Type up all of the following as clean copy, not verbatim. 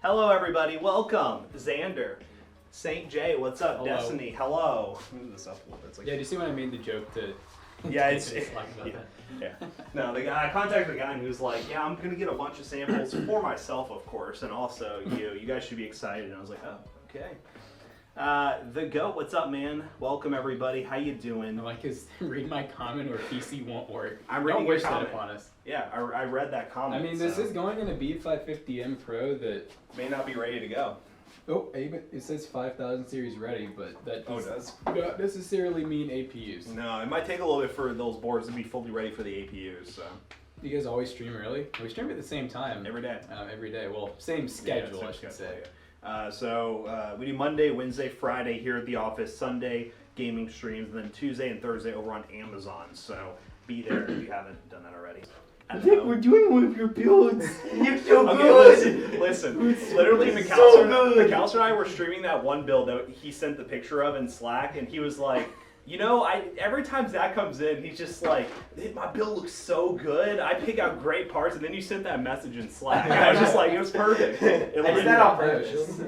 Hello, everybody. Welcome, Xander. St. J, what's up? Hello. Destiny, hello. Move this up a little bit. It's like, Yeah, do you see when I made the joke to... yeah, it's yeah. No, I contacted the guy and he was like, yeah, I'm gonna get a bunch of samples for myself, of course, and also you. You guys should be excited. And I was like, oh, okay. The Goat, what's up, man? Welcome, everybody. How you doing? Like, read my comment or PC won't work. I'm reading Don't your wish that comment. upon us. Yeah, I read that comment. I mean, this so is going in a B550M Pro that... may not be ready to go. Oh, it says 5000 series ready, but that does? not necessarily mean APUs. No, it might take a little bit for those boards to be fully ready for the APUs. So You guys always stream early? We stream at the same time. every day. Every day. Well, same schedule, Yeah, I should say. So we do Monday, Wednesday, Friday here at the office, Sunday gaming streams, and then Tuesday and Thursday over on Amazon. So be there if you haven't done that already. I think we're doing one of your builds. You're so Okay, good. listen. It's Literally, so McAllister good. and I were streaming that one build that he sent the picture of in Slack, and he was like, you know, every time Zach comes in, he's just like, my build looks so good. I pick out great parts, and then you sent that message in Slack. I was just like, it was perfect. It I looked did that on good. purpose.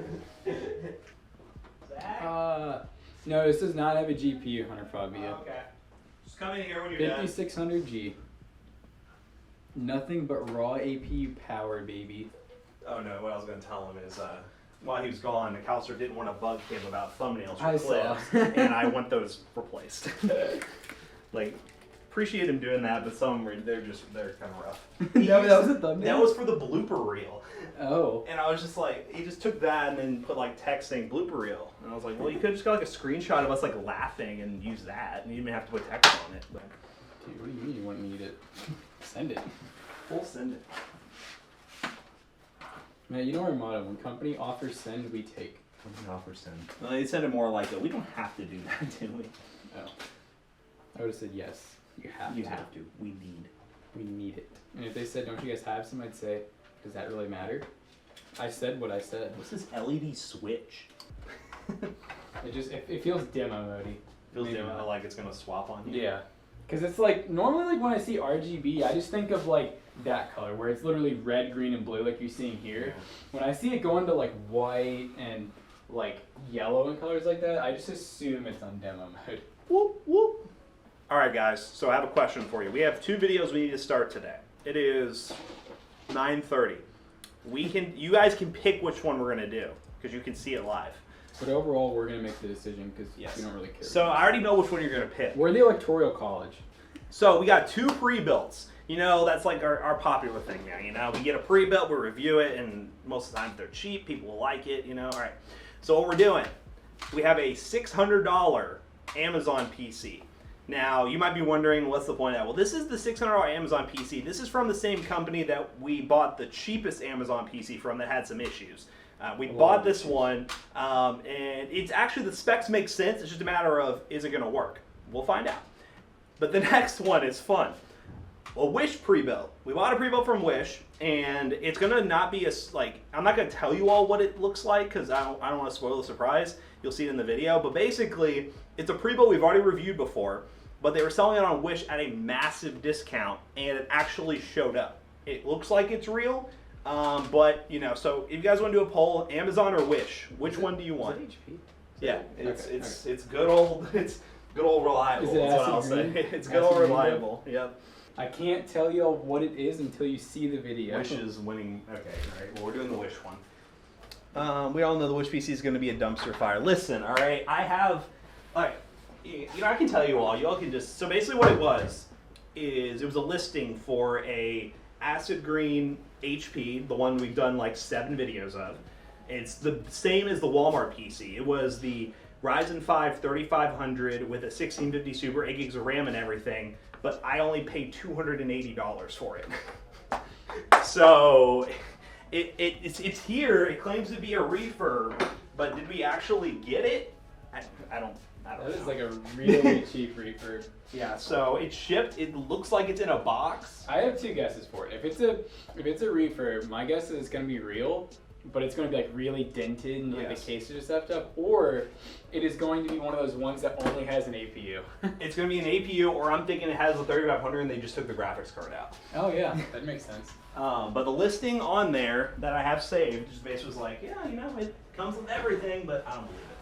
No, this does not have a GPU, Hunter Fabia. Okay. Just come in here when you're done. 5600G. Nothing but raw APU power, baby. Oh no, what I was going to tell him is, while he was gone, McAllister didn't want to bug him about thumbnails I for saw. clips, and I want those replaced. Like, appreciate him doing that, but some they're kind of rough. No, that was a thumbnail? That was for the blooper reel, Oh. and I was just like, he just took that and then put like text saying blooper reel, and I was like, well, you could just got like a screenshot of us like laughing and use that, and you didn't have to put text on it. But Dude, what do you mean you wouldn't need it? Send it. we'll send it. Man, you know our motto, when company offers send, we take. Offer send. Well, they send it more like we don't have to do that, do we? Oh. I would have said yes. You have You to. have to. We need. We need it. And if they said, don't you guys have some, I'd say, does that really matter? I said what I said. What's this LED switch? It feels demo mode-y. Feels Maybe different, not. like it's gonna swap on you. Yeah. Because it's like, normally like when I see RGB, I just think of like that color, where it's literally red, green, and blue like you're seeing here. When I see it go into like white and like yellow and colors like that, I just assume it's on demo mode. Whoop, whoop. All right, guys. So I have a question for you. We have 2 videos we need to start today. It is 9:30. You guys can pick which one we're gonna do because you can see it live. But overall, we're going to make the decision because Yes. we don't really care. So I already know which one you're gonna pick. We're the electoral college. So we got 2 pre-builts. You know, that's like our popular thing now. You know, we get a pre-built, we review it, and most of the time they're cheap. People will like it. You know. All right. So what we're doing, we have a $600 Amazon PC. Now, you might be wondering, what's the point of that? Well, this is the $600 Amazon PC. This is from the same company that we bought the cheapest Amazon PC from that had some issues. We bought this one, and it's actually, the specs make sense. It's just a matter of, is it going to work? We'll find out. But the next one is fun. A Wish pre-built. We bought a pre-built from Wish, and it's going to not be I'm not going to tell you all what it looks like because I don't want to spoil the surprise. You'll see it in the video. But basically, it's a pre-built we've already reviewed before, but they were selling it on Wish at a massive discount, and it actually showed up. It looks like it's real, but, you know, so if you guys want to do a poll, Amazon or Wish, which one do you want? Is it HP? Yeah, Okay, it's good old reliable. Is it That's what I'll acid say. green? It's good Acid old green, reliable. Yep. I can't tell you what it is until you see the video. Wish is winning. Okay, all right. Well, we're doing the Wish one. We all know the Wish PC is going to be a dumpster fire. Listen, all right. All right. You know, I can tell you all. You all can just. So basically, what it was is it was a listing for a acid green HP, the one we've done like 7 videos of. It's the same as the Walmart PC. It was the Ryzen 5 3500 with a 1650 Super, 8 gigs of RAM and everything, but I only paid $280 for it. So it's here. It claims to be a refurb, but did we actually get it? I don't That know. is like a really cheap refurb. Yeah, so it's shipped. It looks like it's in a box. I have 2 guesses for it. If it's a refurb, my guess is it's gonna be real. but it's going to be like really dented and like Yes. the cases are stuffed up, or it is going to be one of those ones that only has an APU. It's going to be an APU, or I'm thinking it has a 3500 and they just took the graphics card out. Oh yeah, that makes sense. But the listing on there that I have saved just basically was like, yeah, you know, it comes with everything, but I don't believe it.